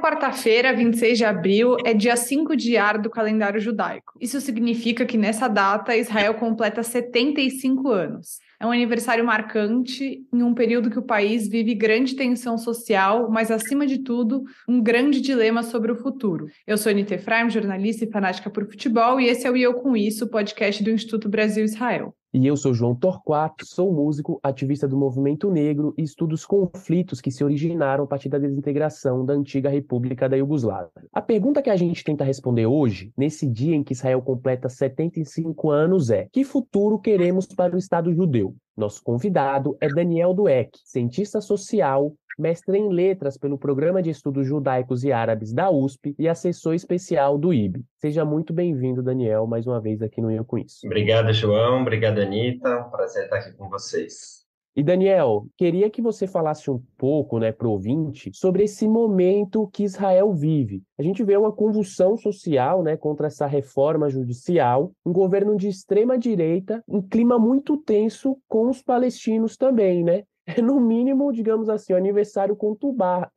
quarta-feira, 26 de abril, é dia 5 de Iyar do calendário judaico. Isso significa que nessa data Israel completa 75 anos. É um aniversário marcante em um período que o país vive grande tensão social, mas, acima de tudo, um grande dilema sobre o futuro. Eu sou Anita Efraim, jornalista e fanática por futebol, e esse é o E Eu Com Isso, podcast do Instituto Brasil-Israel. E eu sou João Torquato, sou músico, ativista do movimento negro e estudo os conflitos que se originaram a partir da desintegração da antiga República da Iugoslávia. A pergunta que a gente tenta responder hoje, nesse dia em que Israel completa 75 anos, é: que futuro queremos para o Estado judeu? Nosso convidado é Daniel Dweck, cientista social, mestre em letras pelo Programa de Estudos Judaicos e Árabes da USP e assessor especial do IB. Seja muito bem-vindo, Daniel, mais uma vez aqui no Eu Com Isso. Obrigado, João. Obrigado, Anita. Prazer estar aqui com vocês. E, Daniel, queria que você falasse um pouco, para o ouvinte, sobre esse momento que Israel vive. A gente vê uma convulsão social, contra essa reforma judicial, um governo de extrema-direita, um clima muito tenso com os palestinos também, É, no mínimo, digamos assim, um aniversário conturbado,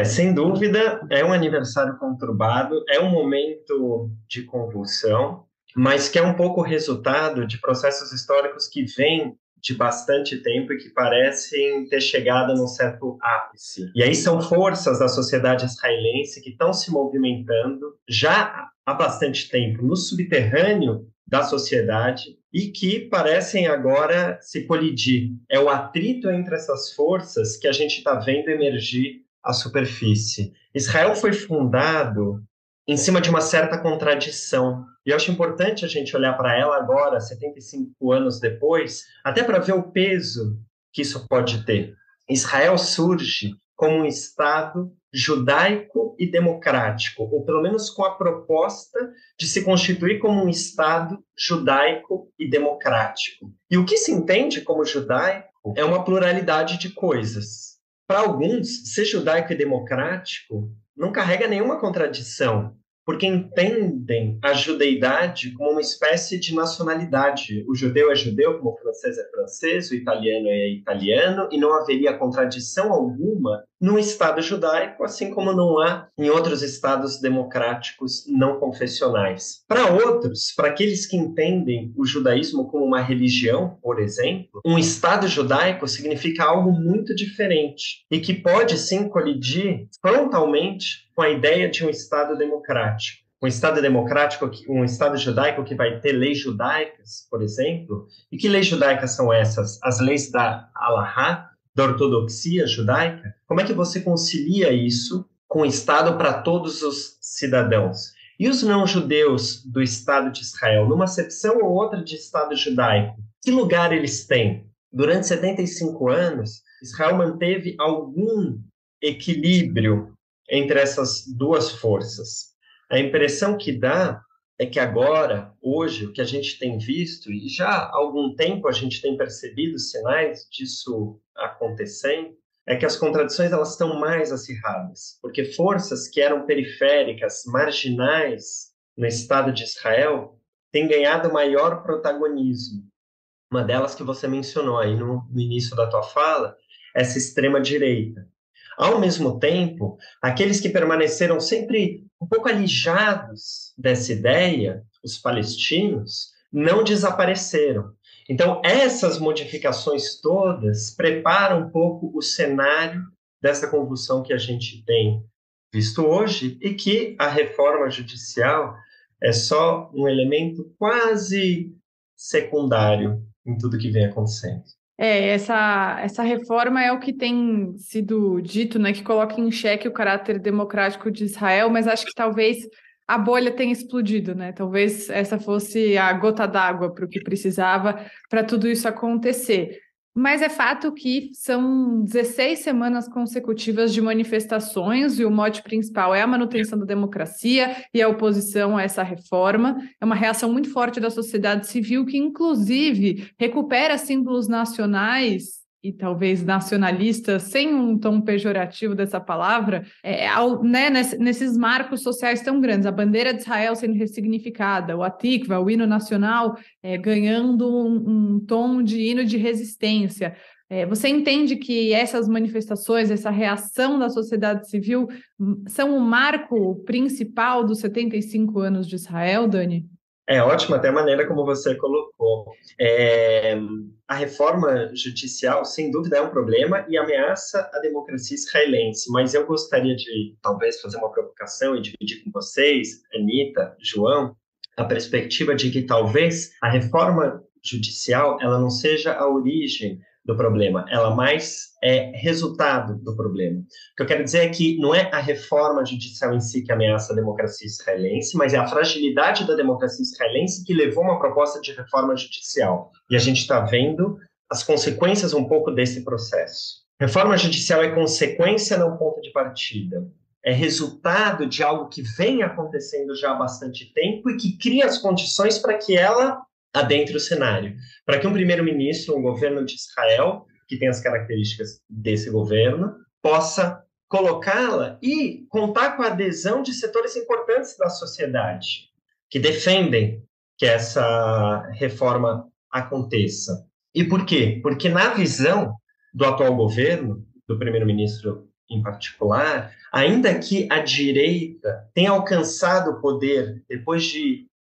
Sem dúvida, é um aniversário conturbado, é um momento de convulsão, mas que é um pouco resultado de processos históricos que vêm de bastante tempo e que parecem ter chegado num certo ápice. E aí são forças da sociedade israelense que estão se movimentando já há bastante tempo no subterrâneo da sociedade e que parecem agora se colidir. É o atrito entre essas forças que a gente está vendo emergir à superfície. Israel foi fundado em cima de uma certa contradição. E eu acho importante a gente olhar para ela agora, 75 anos depois, até para ver o peso que isso pode ter. Israel surge como um Estado judaico e democrático, ou pelo menos com a proposta de se constituir como um Estado judaico e democrático. E o que se entende como judaico é uma pluralidade de coisas. Para alguns, ser judaico e democrático não carrega nenhuma contradição, porque entendem a judeidade como uma espécie de nacionalidade. O judeu é judeu, como o francês é francês, o italiano é italiano, e não haveria contradição alguma no Estado judaico, assim como não há em outros estados democráticos não confessionais. Para outros, para aqueles que entendem o judaísmo como uma religião, por exemplo, um Estado judaico significa algo muito diferente e que pode, sim, colidir frontalmente com a ideia de um Estado democrático. Um Estado democrático, um Estado judaico que vai ter leis judaicas, por exemplo. E que leis judaicas são essas? As leis da Halahá, da ortodoxia judaica. Como é que você concilia isso com o Estado para todos os cidadãos? E os não-judeus do Estado de Israel, numa acepção ou outra de Estado judaico, que lugar eles têm? Durante 75 anos, Israel manteve algum equilíbrio entre essas duas forças. A impressão que dá é que agora, hoje, o que a gente tem visto, e já há algum tempo a gente tem percebido sinais disso acontecendo, é que as contradições elas estão mais acirradas, porque forças que eram periféricas, marginais no Estado de Israel, têm ganhado maior protagonismo. Uma delas que você mencionou aí no início da tua fala, essa extrema-direita. Ao mesmo tempo, aqueles que permaneceram sempre um pouco alijados dessa ideia, os palestinos, não desapareceram. Então, essas modificações todas preparam um pouco o cenário dessa convulsão que a gente tem visto hoje e que a reforma judicial é só um elemento quase secundário em tudo que vem acontecendo. Essa reforma é o que tem sido dito, que coloca em xeque o caráter democrático de Israel, mas acho que talvez a bolha tenha explodido, Talvez essa fosse a gota d'água para o que precisava para tudo isso acontecer. Mas é fato que são 16 semanas consecutivas de manifestações e o mote principal é a manutenção da democracia e a oposição a essa reforma. É uma reação muito forte da sociedade civil que, inclusive, recupera símbolos nacionais e talvez nacionalistas, sem um tom pejorativo dessa palavra, né, nesses marcos sociais tão grandes, a bandeira de Israel sendo ressignificada, o Hatikva, o hino nacional, ganhando um tom de hino de resistência. Você entende que essas manifestações, essa reação da sociedade civil são o marco principal dos 75 anos de Israel, Dani? É ótimo até a maneira como você colocou. A reforma judicial, sem dúvida, é um problema e ameaça a democracia israelense, mas eu gostaria de, talvez, fazer uma provocação e dividir com vocês, Anita, João, a perspectiva de que talvez a reforma judicial ela não seja a origem do problema, ela mais é resultado do problema. O que eu quero dizer é que não é a reforma judicial em si que ameaça a democracia israelense, mas é a fragilidade da democracia israelense que levou a uma proposta de reforma judicial. E a gente está vendo as consequências um pouco desse processo. Reforma judicial é consequência, não ponto de partida. É resultado de algo que vem acontecendo já há bastante tempo e que cria as condições para que ela adentre o cenário. Para que um primeiro-ministro, um governo de Israel, que tem as características desse governo, possa colocá-la e contar com a adesão de setores importantes da sociedade, que defendem que essa reforma aconteça. E por quê? Porque na visão do atual governo, do primeiro-ministro em particular, ainda que a direita tenha alcançado o poder depois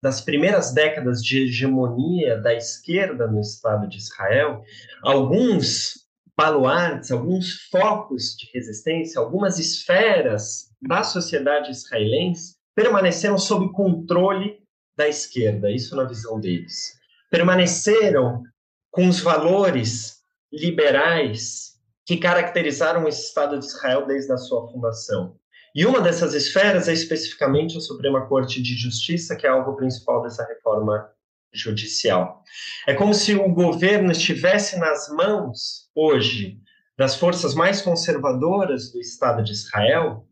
das primeiras décadas de hegemonia da esquerda no Estado de Israel, alguns baluartes, alguns focos de resistência, algumas esferas da sociedade israelense permaneceram sob controle da esquerda, isso na visão deles. Permaneceram com os valores liberais que caracterizaram o Estado de Israel desde a sua fundação. E uma dessas esferas é especificamente a Suprema Corte de Justiça, que é alvo principal dessa reforma judicial. É como se o governo estivesse nas mãos, hoje, das forças mais conservadoras do Estado de Israel,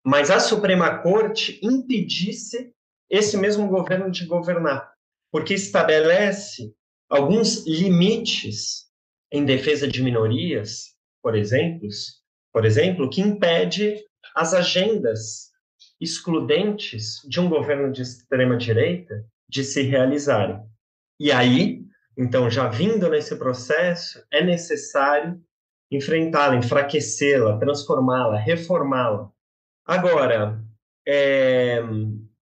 mas a Suprema Corte impedisse esse mesmo governo de governar, porque estabelece alguns limites em defesa de minorias, por exemplo, que impede as agendas excludentes de um governo de extrema-direita de se realizarem. E aí, então, já vindo nesse processo, é necessário enfrentá-la, enfraquecê-la, transformá-la, reformá-la. Agora,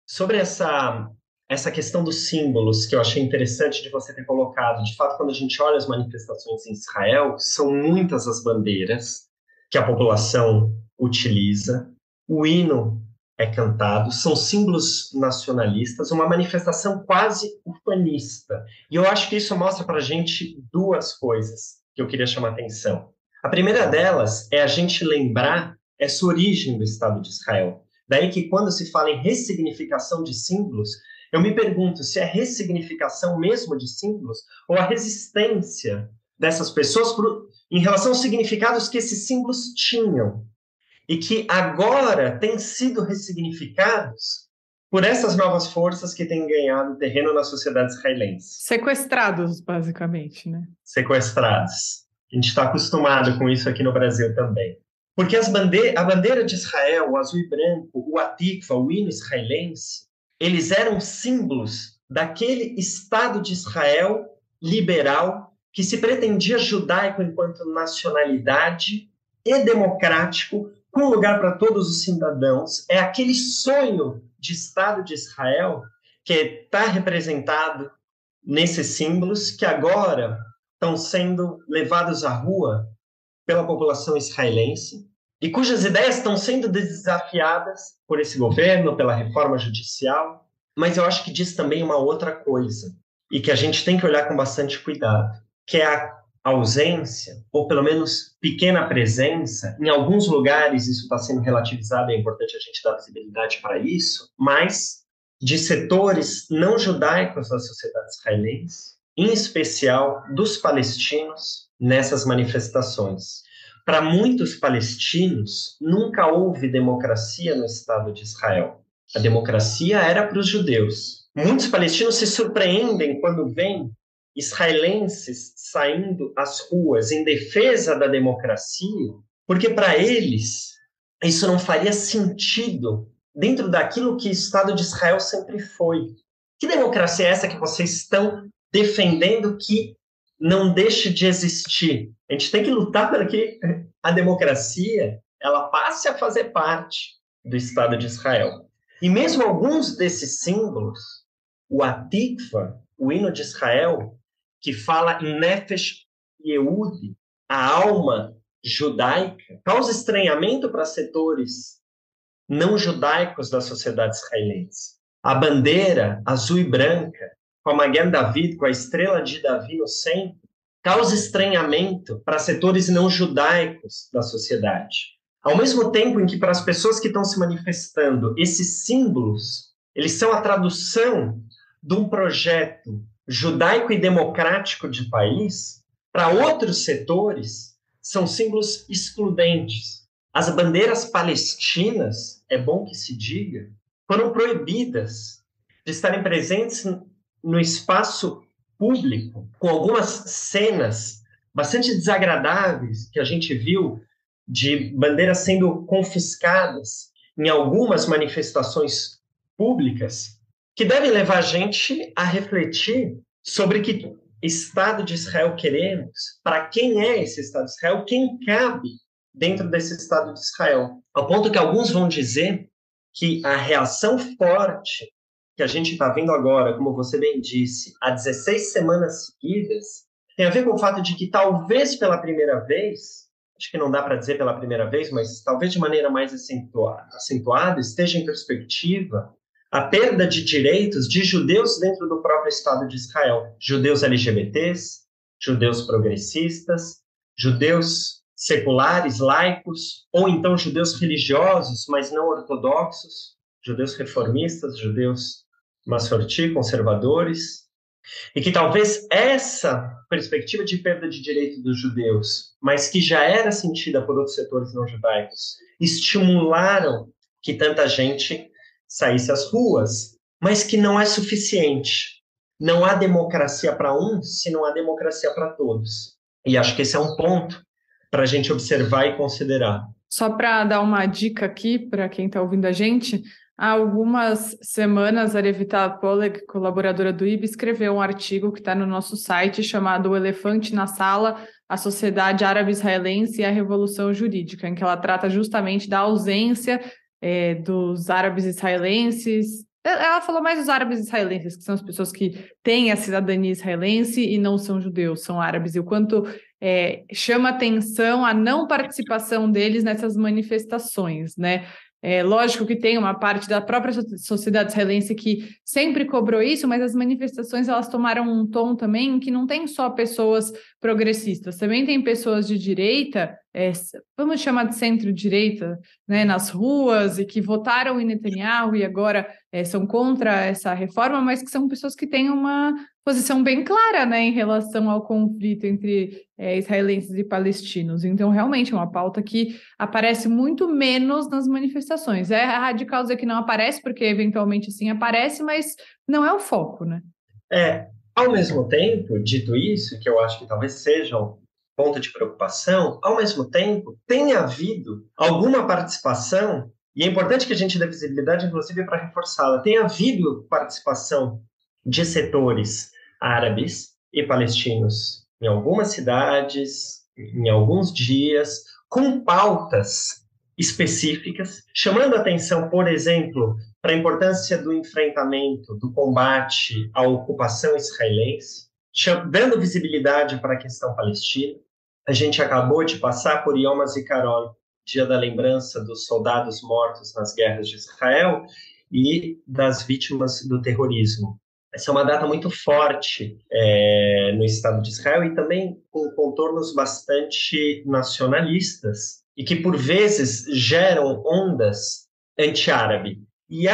sobre essa questão dos símbolos, que eu achei interessante de você ter colocado, de fato, quando a gente olha as manifestações em Israel, são muitas as bandeiras que a população utiliza, o hino é cantado, são símbolos nacionalistas, uma manifestação quase ufanista. E eu acho que isso mostra para a gente duas coisas que eu queria chamar a atenção. A primeira delas é a gente lembrar essa origem do Estado de Israel. Daí que quando se fala em ressignificação de símbolos, eu me pergunto se é ressignificação mesmo de símbolos ou a resistência dessas pessoas em relação aos significados que esses símbolos tinham e que agora têm sido ressignificados por essas novas forças que têm ganhado terreno na sociedade israelense. Sequestrados, basicamente, né? Sequestrados. A gente está acostumado com isso aqui no Brasil também. Porque a bandeira de Israel, o azul e branco, o Hatikva, o hino israelense, eles eram símbolos daquele Estado de Israel liberal que se pretendia judaico enquanto nacionalidade e democrático, com lugar para todos os cidadãos. É aquele sonho de Estado de Israel que está representado nesses símbolos que agora estão sendo levados à rua pela população israelense e cujas ideias estão sendo desafiadas por esse governo, pela reforma judicial, mas eu acho que diz também uma outra coisa, e que a gente tem que olhar com bastante cuidado, que é a ausência, ou pelo menos pequena presença, em alguns lugares isso está sendo relativizado, é importante a gente dar visibilidade para isso, mas de setores não judaicos da sociedade israelense, em especial dos palestinos, nessas manifestações. Para muitos palestinos, nunca houve democracia no Estado de Israel. A democracia era para os judeus. Muitos palestinos se surpreendem quando veem israelenses saindo às ruas em defesa da democracia, porque para eles isso não faria sentido dentro daquilo que o Estado de Israel sempre foi. Que democracia é essa que vocês estão defendendo que não deixe de existir? A gente tem que lutar para que a democracia ela passe a fazer parte do Estado de Israel. E mesmo alguns desses símbolos, o Atikva, o hino de Israel, que fala em Nefesh Yehudi, a alma judaica, causa estranhamento para setores não judaicos da sociedade israelense. A bandeira azul e branca, com a Magen David, com a estrela de Davi no centro, causa estranhamento para setores não judaicos da sociedade. Ao mesmo tempo em que, para as pessoas que estão se manifestando, esses símbolos, eles são a tradução de um projeto judaico e democrático de país, para outros setores, são símbolos excludentes. As bandeiras palestinas, é bom que se diga, foram proibidas de estarem presentes no espaço público, com algumas cenas bastante desagradáveis que a gente viu de bandeiras sendo confiscadas em algumas manifestações públicas, que devem levar a gente a refletir sobre que Estado de Israel queremos, para quem é esse Estado de Israel, quem cabe dentro desse Estado de Israel. Ao ponto que alguns vão dizer que a reação forte que a gente está vendo agora, como você bem disse, há 16 semanas seguidas, tem a ver com o fato de que talvez pela primeira vez, acho que não dá para dizer pela primeira vez, mas talvez de maneira mais acentuada, esteja em perspectiva a perda de direitos de judeus dentro do próprio Estado de Israel. Judeus LGBTs, judeus progressistas, judeus seculares, laicos, ou então judeus religiosos, mas não ortodoxos, judeus reformistas, judeus massorti, conservadores, e que talvez essa perspectiva de perda de direito dos judeus, mas que já era sentida por outros setores não judaicos, estimularam que tanta gente saísse às ruas, mas que não é suficiente. Não há democracia para uns se não há democracia para todos. E acho que esse é um ponto para a gente observar e considerar. Só para dar uma dica aqui para quem está ouvindo a gente, há algumas semanas a Revital Poleg, colaboradora do IB, escreveu um artigo que está no nosso site chamado O Elefante na Sala, a Sociedade Árabe-Israelense e a Revolução Jurídica, em que ela trata justamente da ausência dos árabes israelenses. Ela falou mais dos árabes israelenses, que são as pessoas que têm a cidadania israelense e não são judeus, são árabes, e o quanto chama atenção a não participação deles nessas manifestações, né? Lógico que tem uma parte da própria sociedade israelense que sempre cobrou isso, mas as manifestações elas tomaram um tom também que não tem só pessoas progressistas, também tem pessoas de direita, vamos chamar de centro-direita, né, nas ruas e que votaram em Netanyahu e agora são contra essa reforma, mas que são pessoas que têm uma posição bem clara, né, em relação ao conflito entre israelenses e palestinos. Então, realmente, é uma pauta que aparece muito menos nas manifestações. É radical dizer que não aparece, porque eventualmente sim aparece, mas não é o foco, né? Ao mesmo tempo, dito isso, que eu acho que talvez seja um ponto de preocupação, ao mesmo tempo, tem havido alguma participação, e é importante que a gente dê visibilidade, inclusive, para reforçá-la, tem havido participação de setores árabes e palestinos em algumas cidades, em alguns dias, com pautas específicas, chamando atenção, por exemplo, para a importância do enfrentamento, do combate à ocupação israelense, dando visibilidade para a questão palestina. A gente acabou de passar por Yom HaZikaron, Dia da Lembrança dos soldados mortos nas guerras de Israel e das vítimas do terrorismo. Essa é uma data muito forte no Estado de Israel e também com contornos bastante nacionalistas e que, por vezes, geram ondas anti-árabe. E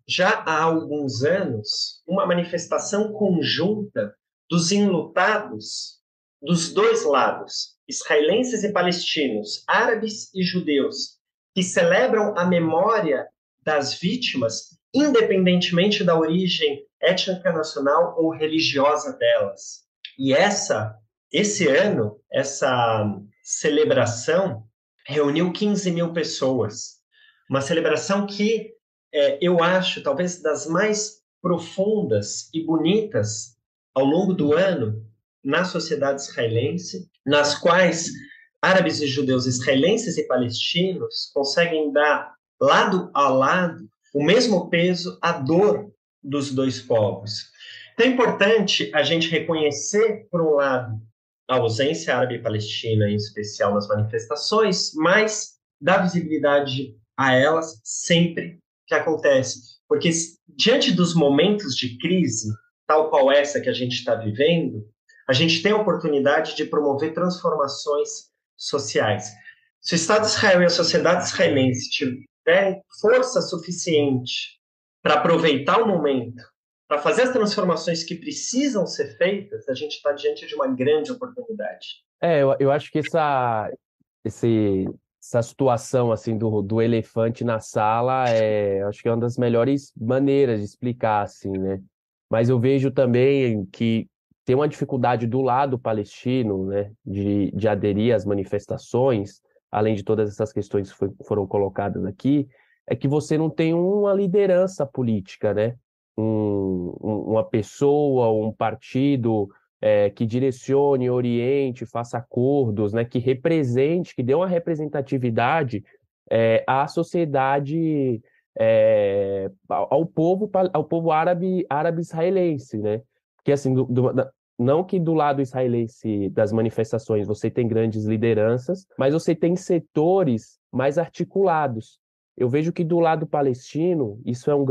já há alguns anos, uma manifestação conjunta dos enlutados dos dois lados, israelenses e palestinos, árabes e judeus, que celebram a memória das vítimas, independentemente da origem étnica nacional ou religiosa delas. E esse ano, essa celebração reuniu 15 mil pessoas. Uma celebração que eu acho talvez das mais profundas e bonitas ao longo do ano na sociedade israelense, nas quais árabes e judeus, israelenses e palestinos conseguem dar lado a lado o mesmo peso à dor dos dois povos. Então é importante a gente reconhecer, por um lado, a ausência árabe e palestina, em especial nas manifestações, mas dar visibilidade a elas sempre que acontece. Porque diante dos momentos de crise, tal qual essa que a gente está vivendo, a gente tem a oportunidade de promover transformações sociais. Se o Estado de Israel e a sociedade israelense tiverem força suficiente para aproveitar o momento, para fazer as transformações que precisam ser feitas, a gente está diante de uma grande oportunidade. Eu acho que essa situação assim do elefante na sala acho que é uma das melhores maneiras de explicar assim, né? Mas eu vejo também que tem uma dificuldade do lado palestino, né, de aderir às manifestações, além de todas essas questões que foram colocadas aqui, é que você não tem uma liderança política, né? Uma pessoa, um partido que direcione, oriente, faça acordos, né, que represente, que dê uma representatividade à sociedade, ao povo árabe israelense, né? Porque assim, não que do lado israelense das manifestações você tem grandes lideranças, mas você tem setores mais articulados. Eu vejo que do lado palestino isso é um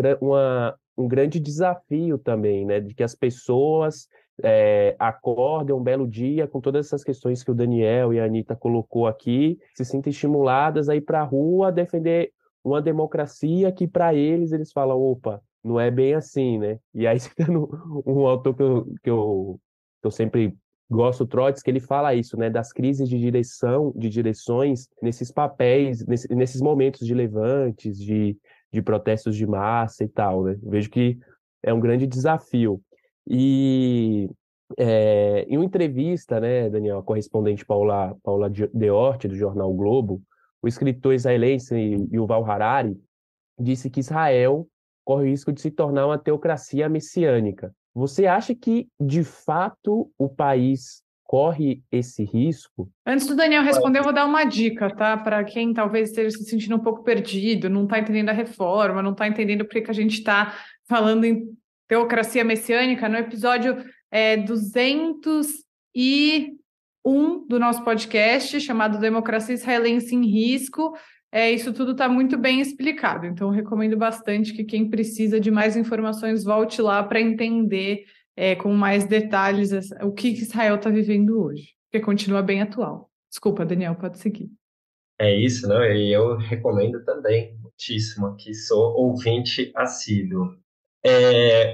grande desafio também, né? De que as pessoas acordem um belo dia com todas essas questões que o Daniel e a Anita colocou aqui, se sentem estimuladas a ir para a rua defender uma democracia que para eles falam, opa, não é bem assim, né? E aí citando um autor que eu sempre gosto, o Trotsky, ele fala isso, né? Das crises de direções nesses papéis, nesses momentos de levantes, de protestos de massa e tal, né? Eu vejo que é um grande desafio. E em uma entrevista, né, Daniel, a correspondente Paula Deorte, do jornal o Globo, o escritor israelense Yuval Harari disse que Israel corre o risco de se tornar uma teocracia messiânica. Você acha que, de fato, o país corre esse risco? Antes do Daniel responder, eu vou dar uma dica, tá? Para quem talvez esteja se sentindo um pouco perdido, não está entendendo a reforma, não está entendendo por que a gente está falando em teocracia messiânica. No episódio 201 do nosso podcast, chamado Democracia Israelense em Risco, isso tudo está muito bem explicado. Então, eu recomendo bastante que quem precisa de mais informações volte lá para entender com mais detalhes o que Israel está vivendo hoje, porque continua bem atual. Desculpa, Daniel, pode seguir. É isso, não? E eu recomendo também, muitíssimo, que sou ouvinte assíduo.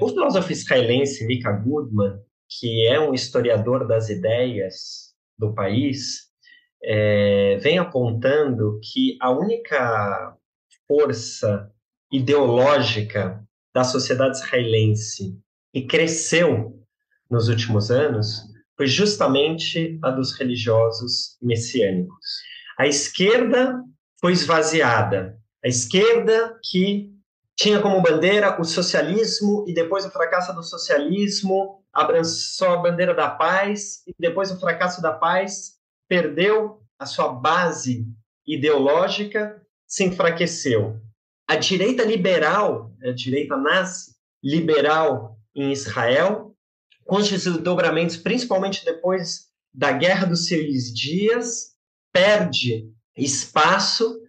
O filósofo israelense Mika Goodman, que é um historiador das ideias do país, vem apontando que a única força ideológica da sociedade israelense que cresceu nos últimos anos foi justamente a dos religiosos messiânicos. A esquerda foi esvaziada. A esquerda que tinha como bandeira o socialismo e depois o fracasso do socialismo abraçou a bandeira da paz e depois o fracasso da paz perdeu a sua base ideológica, se enfraqueceu. A direita liberal, a direita nazi liberal em Israel, com os desdobramentos, principalmente depois da Guerra dos 6 Dias, perde espaço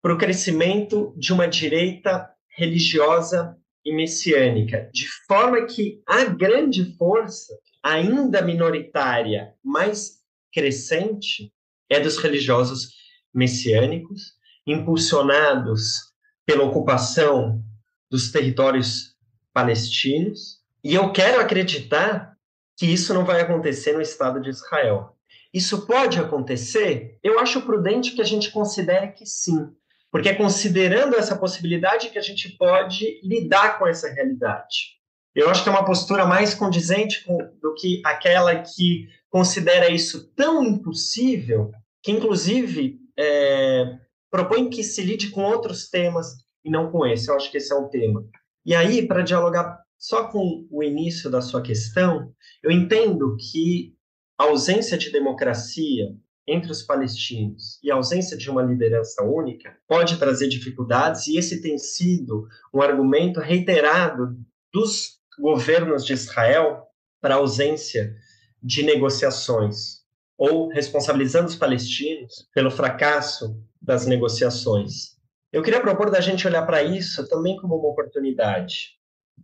para o crescimento de uma direita religiosa e messiânica, de forma que a grande força, ainda minoritária, mas crescente, é dos religiosos messiânicos, impulsionados pela ocupação dos territórios palestinos. E eu quero acreditar que isso não vai acontecer no Estado de Israel. Isso pode acontecer? Eu acho prudente que a gente considere que sim, porque é considerando essa possibilidade que a gente pode lidar com essa realidade. Eu acho que é uma postura mais condizente do que aquela que considera isso tão impossível que, inclusive, propõe que se lide com outros temas e não com esse. Eu acho que esse é um tema. E aí, para dialogar só com o início da sua questão, eu entendo que a ausência de democracia entre os palestinos e a ausência de uma liderança única pode trazer dificuldades, e esse tem sido um argumento reiterado dos governos de Israel para a ausência de negociações, ou responsabilizando os palestinos pelo fracasso das negociações. Eu queria propor da gente olhar para isso também como uma oportunidade.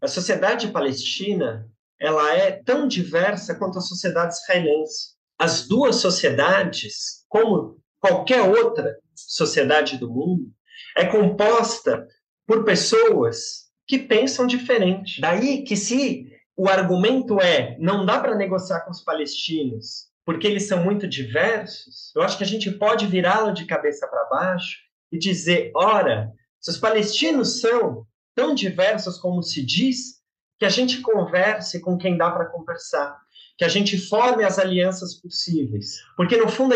A sociedade palestina, ela é tão diversa quanto a sociedade israelense. As duas sociedades, como qualquer outra sociedade do mundo, é composta por pessoas que pensam diferente. Daí que se o argumento não dá para negociar com os palestinos porque eles são muito diversos, eu acho que a gente pode virá-lo de cabeça para baixo e dizer, ora, se os palestinos são tão diversos como se diz, que a gente converse com quem dá para conversar, que a gente forme as alianças possíveis. Porque, no fundo,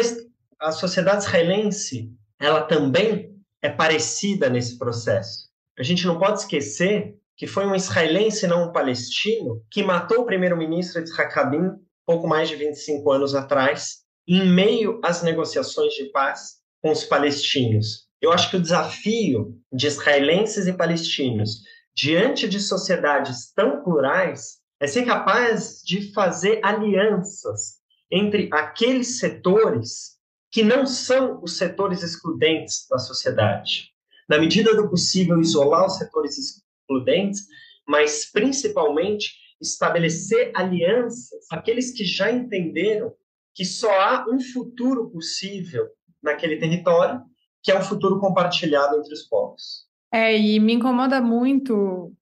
a sociedade israelense, ela também é parecida nesse processo. A gente não pode esquecer que foi um israelense, não um palestino, que matou o primeiro-ministro Yitzhak Rabin pouco mais de 25 anos atrás, em meio às negociações de paz com os palestinos. Eu acho que o desafio de israelenses e palestinos, diante de sociedades tão plurais, é ser capaz de fazer alianças entre aqueles setores que não são os setores excludentes da sociedade. Na medida do possível, isolar os setores excludentes, mas principalmente estabelecer alianças, aqueles que já entenderam que só há um futuro possível naquele território, que é um futuro compartilhado entre os povos. E me incomoda muito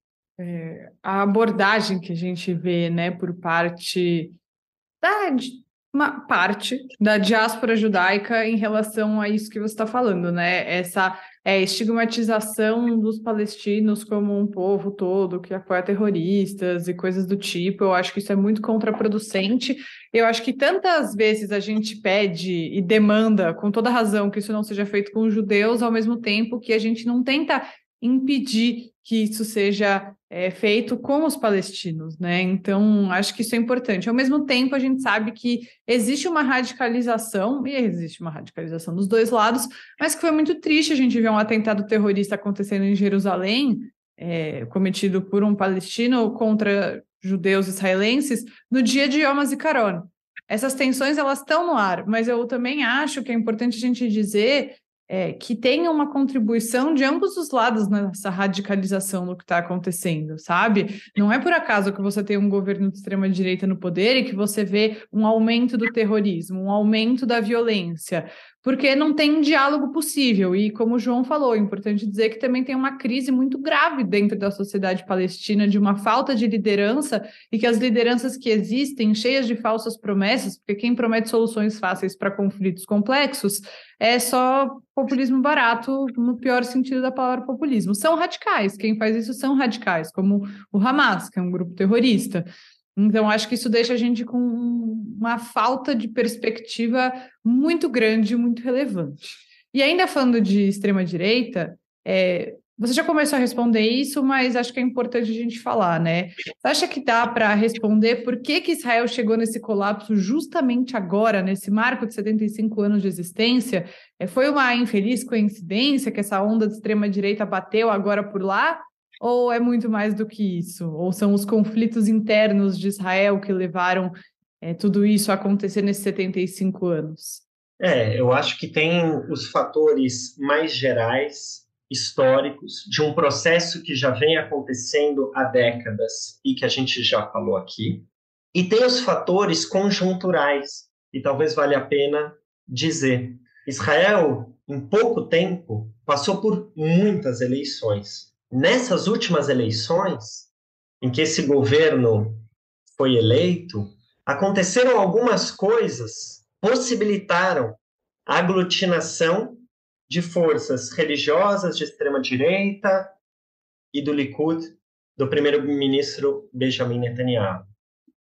a abordagem que a gente vê, né, por parte uma parte da diáspora judaica em relação a isso que você está falando, né? Essa estigmatização dos palestinos como um povo todo que apoia terroristas e coisas do tipo. Eu acho que isso é muito contraproducente. Eu acho que tantas vezes a gente pede e demanda, com toda razão, que isso não seja feito com os judeus, ao mesmo tempo que a gente não tenta impedir que isso seja feito com os palestinos, né? Então, acho que isso é importante. Ao mesmo tempo, a gente sabe que existe uma radicalização, e existe uma radicalização dos dois lados, mas que foi muito triste a gente ver um atentado terrorista acontecendo em Jerusalém, cometido por um palestino contra judeus israelenses, no dia de Yom HaZikaron. Essas tensões, elas estão no ar, mas eu também acho que é importante a gente dizer que tenha uma contribuição de ambos os lados nessa radicalização do que está acontecendo, sabe? Não é por acaso que você tem um governo de extrema-direita no poder e que você vê um aumento do terrorismo, um aumento da violência, porque não tem um diálogo possível. E como o João falou, é importante dizer que também tem uma crise muito grave dentro da sociedade palestina, de uma falta de liderança, e que as lideranças que existem, cheias de falsas promessas, porque quem promete soluções fáceis para conflitos complexos é só populismo barato, no pior sentido da palavra populismo. São radicais, quem faz isso são radicais, como o Hamas, que é um grupo terrorista. Então, acho que isso deixa a gente com uma falta de perspectiva muito grande, muito relevante. E ainda falando de extrema-direita, você já começou a responder isso, mas acho que é importante a gente falar, né? Você acha que dá para responder por que Israel chegou nesse colapso justamente agora, nesse marco de 75 anos de existência? Foi uma infeliz coincidência que essa onda de extrema-direita bateu agora por lá? Ou é muito mais do que isso? Ou são os conflitos internos de Israel que levaram tudo isso a acontecer nesses 75 anos? Eu acho que tem os fatores mais gerais, históricos, de um processo que já vem acontecendo há décadas e que a gente já falou aqui. E tem os fatores conjunturais, e talvez valha a pena dizer. Israel, em pouco tempo, passou por muitas eleições. Nessas últimas eleições, em que esse governo foi eleito, aconteceram algumas coisas que possibilitaram a aglutinação de forças religiosas de extrema-direita e do Likud do primeiro-ministro Benjamin Netanyahu.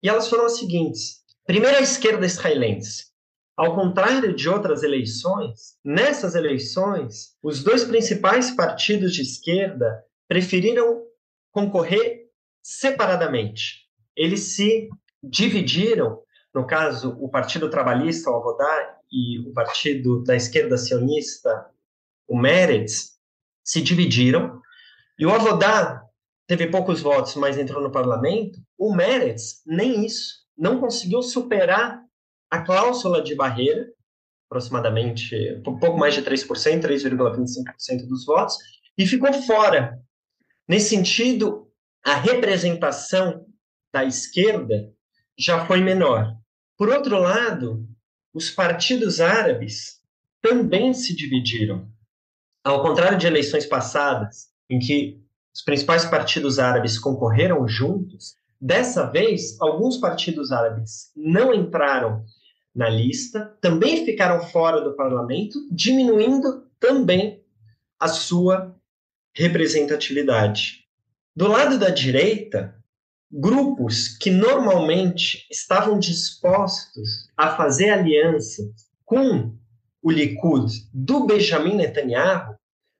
E elas foram as seguintes. Primeiro, a esquerda israelense. Ao contrário de outras eleições, nessas eleições, os dois principais partidos de esquerda preferiram concorrer separadamente. Eles se dividiram, no caso, o Partido Trabalhista, o Avodah, e o Partido da Esquerda Sionista, o Meretz, se dividiram, e o Avodah teve poucos votos, mas entrou no parlamento. O Meretz, nem isso, não conseguiu superar a cláusula de barreira, aproximadamente um pouco mais de 3%, 3,25% dos votos, e ficou fora. Nesse sentido, a representação da esquerda já foi menor. Por outro lado, os partidos árabes também se dividiram. Ao contrário de eleições passadas, em que os principais partidos árabes concorreram juntos, dessa vez, alguns partidos árabes não entraram na lista, também ficaram fora do parlamento, diminuindo também a sua representatividade. Do lado da direita, grupos que normalmente estavam dispostos a fazer aliança com o Likud do Benjamin Netanyahu,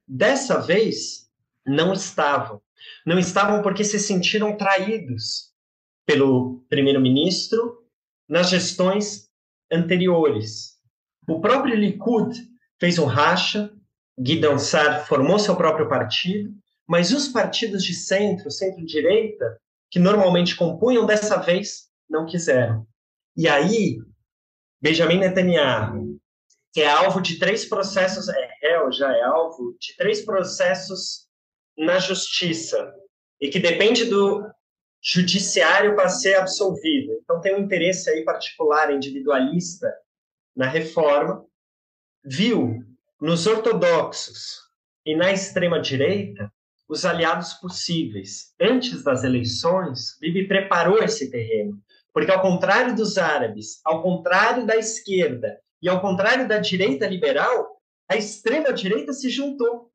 dessa vez não estavam. Não estavam porque se sentiram traídos pelo primeiro-ministro nas gestões anteriores. O próprio Likud fez um racha, Gideon Sa'ar formou seu próprio partido, mas os partidos de centro, centro-direita, que normalmente compunham, dessa vez não quiseram. E aí, Benjamin Netanyahu, que é alvo de 3 processos, já é alvo de 3 processos na justiça, e que depende do judiciário para ser absolvido. Então tem um interesse aí particular, individualista, na reforma, viu nos ortodoxos e na extrema-direita os aliados possíveis. Antes das eleições, Bibi preparou esse terreno, porque ao contrário dos árabes, ao contrário da esquerda e ao contrário da direita liberal, a extrema-direita se juntou.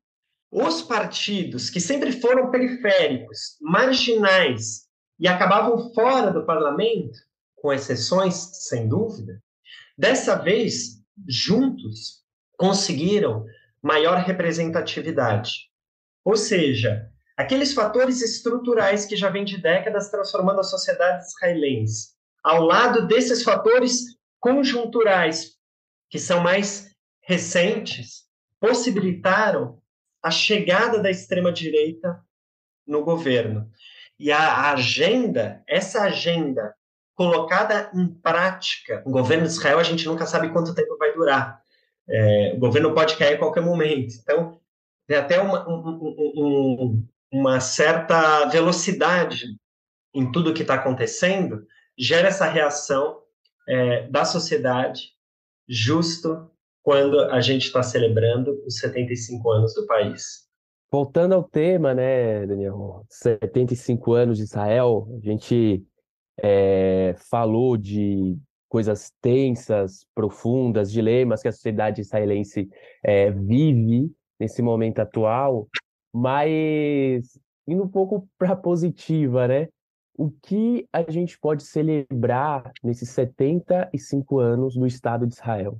Os partidos que sempre foram periféricos, marginais e acabavam fora do parlamento, com exceções, sem dúvida, dessa vez, juntos, conseguiram maior representatividade. Ou seja, aqueles fatores estruturais que já vêm de décadas transformando a sociedade israelense, ao lado desses fatores conjunturais, que são mais recentes, possibilitaram a chegada da extrema-direita no governo. E a agenda, essa agenda colocada em prática, o governo de Israel, a gente nunca sabe quanto tempo vai durar. O governo pode cair a qualquer momento. Então, tem até uma certa velocidade em tudo que está acontecendo, gera essa reação da sociedade justo quando a gente está celebrando os 75 anos do país. Voltando ao tema, né, Daniel? 75 anos de Israel, a gente falou de coisas tensas, profundas, dilemas que a sociedade israelense vive nesse momento atual, mas indo um pouco para a positiva, né? O que a gente pode celebrar nesses 75 anos do Estado de Israel?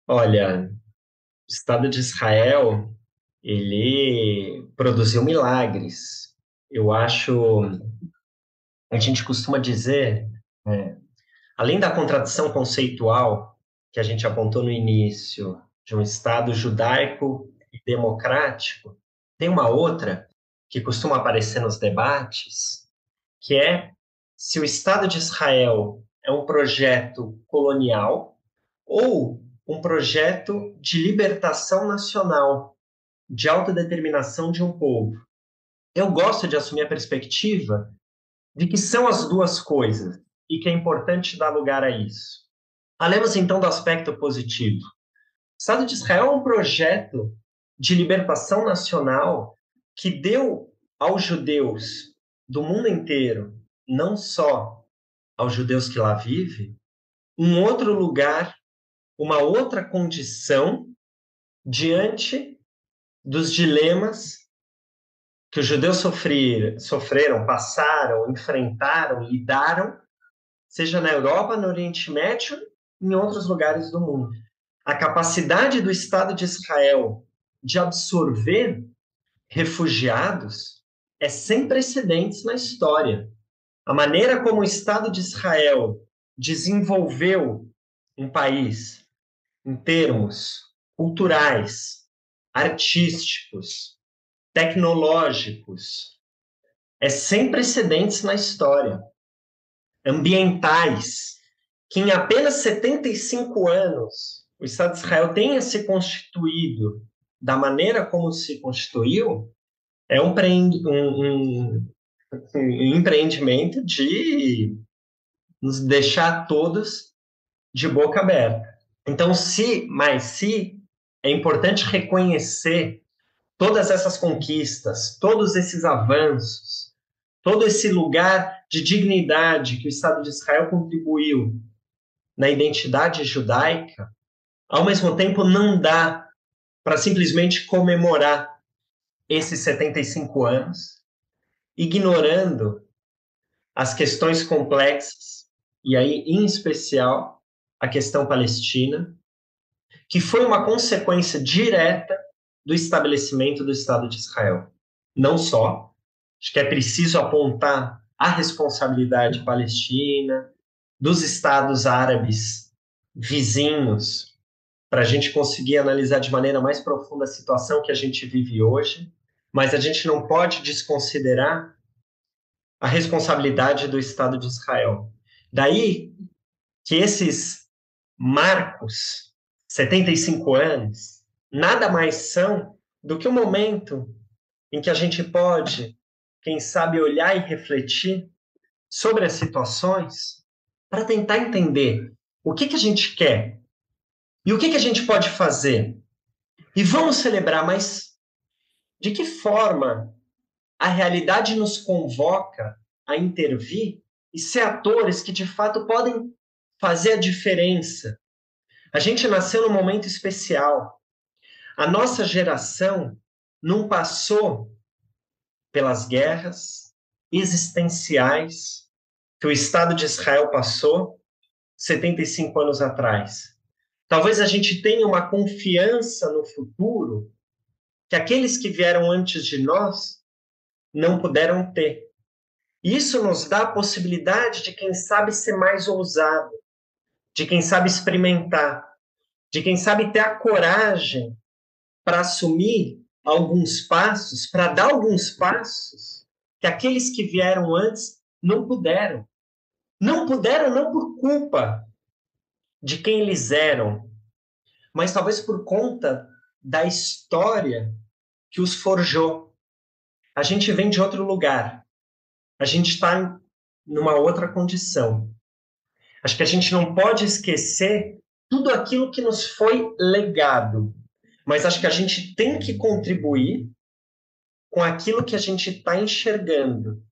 Olha, o Estado de Israel, ele produziu milagres. Eu acho, a gente costuma dizer, além da contradição conceitual que a gente apontou no início, de um Estado judaico e democrático, tem uma outra que costuma aparecer nos debates, que é se o Estado de Israel é um projeto colonial ou um projeto de libertação nacional, de autodeterminação de um povo. Eu gosto de assumir a perspectiva de que são as duas coisas e que é importante dar lugar a isso. Falemos então do aspecto positivo. O Estado de Israel é um projeto de libertação nacional que deu aos judeus do mundo inteiro, não só aos judeus que lá vivem, um outro lugar, uma outra condição diante dos dilemas que os judeus sofreram, passaram, enfrentaram, lidaram, seja na Europa, no Oriente Médio e em outros lugares do mundo. A capacidade do Estado de Israel de absorver refugiados é sem precedentes na história. A maneira como o Estado de Israel desenvolveu um país em termos culturais, artísticos, tecnológicos, é sem precedentes na história. Ambientais, que em apenas 75 anos o Estado de Israel tenha se constituído da maneira como se constituiu, é um empreendimento de nos deixar todos de boca aberta. Então, se é importante reconhecer todas essas conquistas, todos esses avanços, todo esse lugar de dignidade que o Estado de Israel contribuiu na identidade judaica, ao mesmo tempo não dá para simplesmente comemorar esses 75 anos, ignorando as questões complexas, e aí, em especial, a questão palestina, que foi uma consequência direta do estabelecimento do Estado de Israel. Não só, acho que é preciso apontar a responsabilidade palestina, dos estados árabes vizinhos, para a gente conseguir analisar de maneira mais profunda a situação que a gente vive hoje, mas a gente não pode desconsiderar a responsabilidade do Estado de Israel. Daí que esses marcos, 75 anos, nada mais são do que um momento em que a gente pode, quem sabe, olhar e refletir sobre as situações para tentar entender o que a gente quer e o que a gente pode fazer. E vamos celebrar, mas de que forma a realidade nos convoca a intervir e ser atores que, de fato, podem fazer a diferença. A gente nasceu num momento especial. A nossa geração não passou pelas guerras existenciais que o Estado de Israel passou 75 anos atrás. Talvez a gente tenha uma confiança no futuro que aqueles que vieram antes de nós não puderam ter. Isso nos dá a possibilidade de, quem sabe, ser mais ousado, de quem sabe experimentar, de quem sabe ter a coragem para assumir alguns passos, para dar alguns passos que aqueles que vieram antes não puderam. Não puderam não por culpa de quem eles eram, mas talvez por conta da história que os forjou. A gente vem de outro lugar. A gente está numa outra condição. Acho que a gente não pode esquecer tudo aquilo que nos foi legado, mas acho que a gente tem que contribuir com aquilo que a gente está enxergando.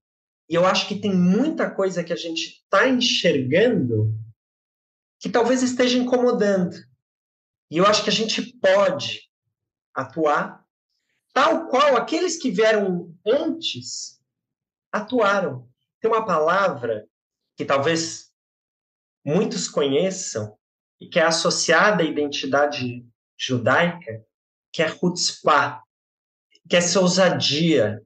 E eu acho que tem muita coisa que a gente está enxergando que talvez esteja incomodando. E eu acho que a gente pode atuar tal qual aqueles que vieram antes atuaram. Tem uma palavra que talvez muitos conheçam e que é associada à identidade judaica, que é chutzpah, que é essa ousadia.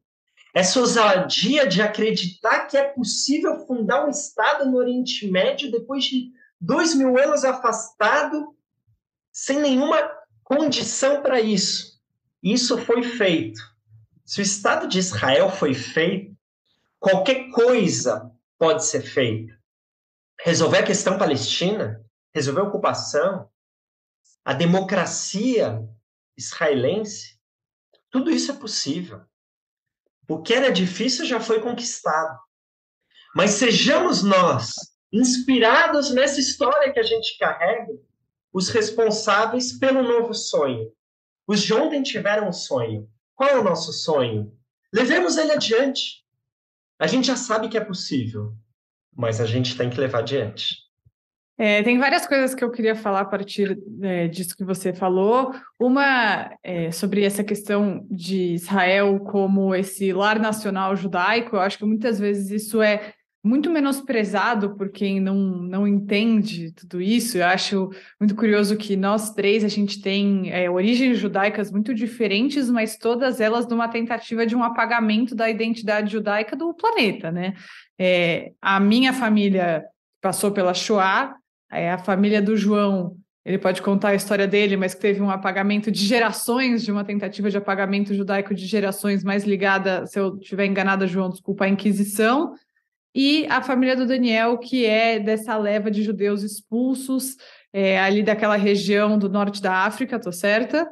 Essa ousadia de acreditar que é possível fundar um Estado no Oriente Médio depois de 2000 anos afastado, sem nenhuma condição para isso. Isso foi feito. Se o Estado de Israel foi feito, qualquer coisa pode ser feita. Resolver a questão palestina, resolver a ocupação, a democracia israelense, tudo isso é possível. O que era difícil já foi conquistado. Mas sejamos nós, inspirados nessa história que a gente carrega, os responsáveis pelo novo sonho. Os de ontem tiveram um sonho. Qual é o nosso sonho? Levemos ele adiante. A gente já sabe que é possível, mas a gente tem que levar adiante. Tem várias coisas que eu queria falar a partir disso que você falou. Uma sobre essa questão de Israel como esse lar nacional judaico. Eu acho que muitas vezes isso é muito menosprezado por quem não entende tudo isso. Eu acho muito curioso que nós três, a gente tem origens judaicas muito diferentes, mas todas elas numa tentativa de um apagamento da identidade judaica do planeta, né? A minha família passou pela Shoah. A família do João, ele pode contar a história dele, mas que teve um apagamento de gerações, de uma tentativa de apagamento judaico de gerações mais ligada, se eu estiver enganada, João, desculpa, à Inquisição. E a família do Daniel, que é dessa leva de judeus expulsos ali daquela região do norte da África, tô certa?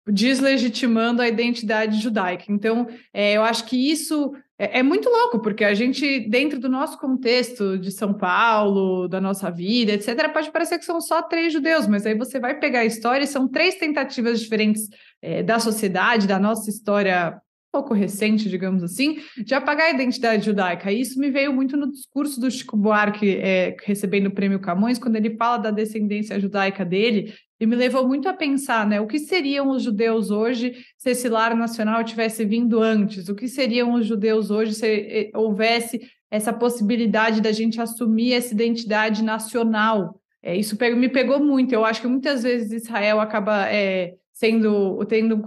Deslegitimando a identidade judaica. Então, eu acho que isso é muito louco, porque a gente, dentro do nosso contexto de São Paulo, da nossa vida, etc., pode parecer que são só 3 judeus, mas aí você vai pegar a história e são 3 tentativas diferentes da sociedade, da nossa história um pouco recente, digamos assim, de apagar a identidade judaica. E isso me veio muito no discurso do Chico Buarque, recebendo o Prêmio Camões, quando ele fala da descendência judaica dele, e me levou muito a pensar, né? O que seriam os judeus hoje se esse lar nacional tivesse vindo antes? O que seriam os judeus hoje se houvesse essa possibilidade da gente assumir essa identidade nacional? Isso me pegou muito. Eu acho que muitas vezes Israel acaba tendo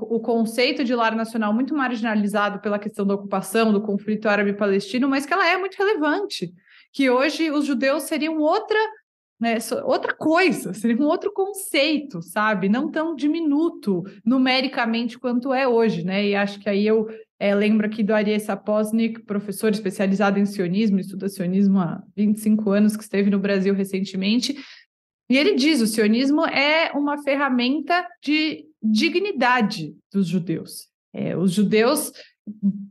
o conceito de lar nacional muito marginalizado pela questão da ocupação, do conflito árabe-palestino, mas que ela é muito relevante. Que hoje os judeus seriam outra coisa, seria um outro conceito, sabe? Não tão diminuto numericamente quanto é hoje, né? E acho que aí eu lembro aqui do Aryeh Sapoznik, professor especializado em sionismo, estuda sionismo há 25 anos, que esteve no Brasil recentemente, e ele diz: o sionismo é uma ferramenta de dignidade dos judeus. Os judeus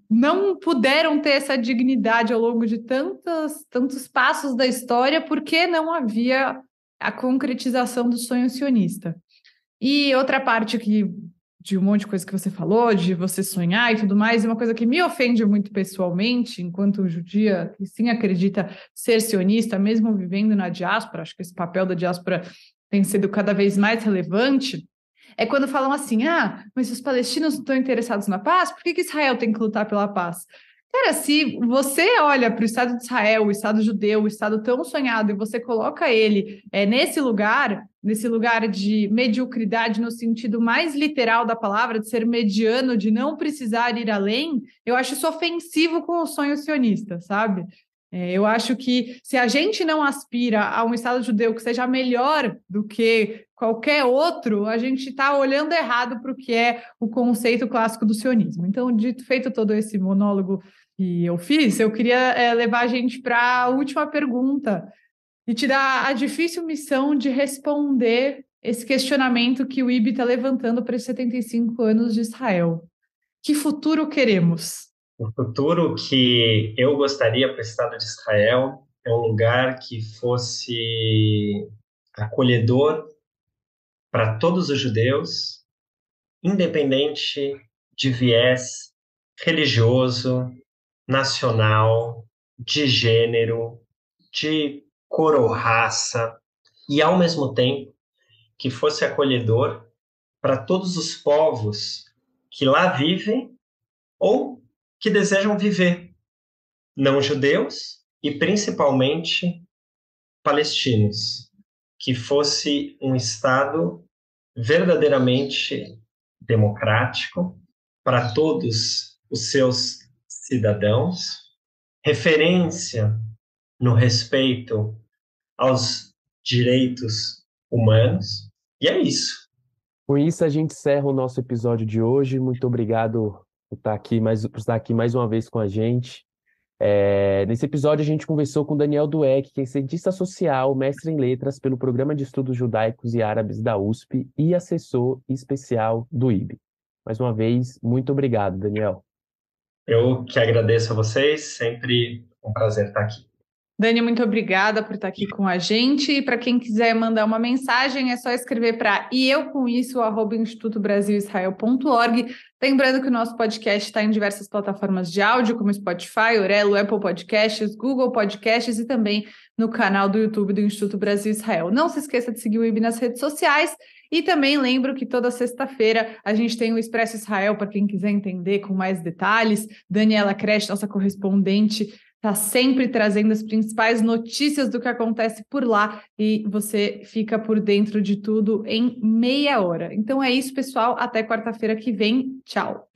não puderam ter essa dignidade ao longo de tantos passos da história porque não havia a concretização do sonho sionista. E outra parte de um monte de coisa que você falou, de você sonhar e tudo mais, uma coisa que me ofende muito pessoalmente, enquanto judia, que sim acredita ser sionista, mesmo vivendo na diáspora, acho que esse papel da diáspora tem sido cada vez mais relevante, é quando falam assim: mas os palestinos não estão interessados na paz, por que Israel tem que lutar pela paz? Cara, se você olha para o Estado de Israel, o Estado judeu, o Estado tão sonhado, e você coloca ele nesse lugar de mediocridade no sentido mais literal da palavra, de ser mediano, de não precisar ir além, eu acho isso ofensivo com o sonho sionista, sabe? Eu acho que se a gente não aspira a um Estado judeu que seja melhor do que qualquer outro, a gente está olhando errado para o que é o conceito clássico do sionismo. Então, feito todo esse monólogo que eu fiz, eu queria levar a gente para a última pergunta e te dar a difícil missão de responder esse questionamento que o IB está levantando para os 75 anos de Israel. Que futuro queremos? O futuro que eu gostaria para o Estado de Israel é um lugar que fosse acolhedor para todos os judeus, independente de viés religioso, nacional, de gênero, de cor ou raça, e ao mesmo tempo que fosse acolhedor para todos os povos que lá vivem ou que desejam viver, não judeus e principalmente palestinos, que fosse um Estado verdadeiramente democrático para todos os seus cidadãos, referência no respeito aos direitos humanos, e é isso. Com isso, a gente encerra o nosso episódio de hoje. Muito obrigado por estar aqui mais uma vez com a gente. Nesse episódio, a gente conversou com Daniel Dweck, que é cientista social, mestre em letras pelo Programa de Estudos Judaicos e Árabes da USP e assessor especial do IB. Mais uma vez, muito obrigado, Daniel. Eu que agradeço a vocês, sempre um prazer estar aqui. Dani, muito obrigada por estar aqui com a gente. E para quem quiser mandar uma mensagem, é só escrever para @institutobrasilisrael.org. Lembrando que o nosso podcast está em diversas plataformas de áudio, como Spotify, Orelo, Apple Podcasts, Google Podcasts e também no canal do YouTube do Instituto Brasil Israel. Não se esqueça de seguir o IB nas redes sociais. E também lembro que toda sexta-feira a gente tem o Expresso Israel, para quem quiser entender com mais detalhes. Daniela Kresh, nossa correspondente, está sempre trazendo as principais notícias do que acontece por lá e você fica por dentro de tudo em meia hora. Então é isso, pessoal. Até quarta-feira que vem. Tchau.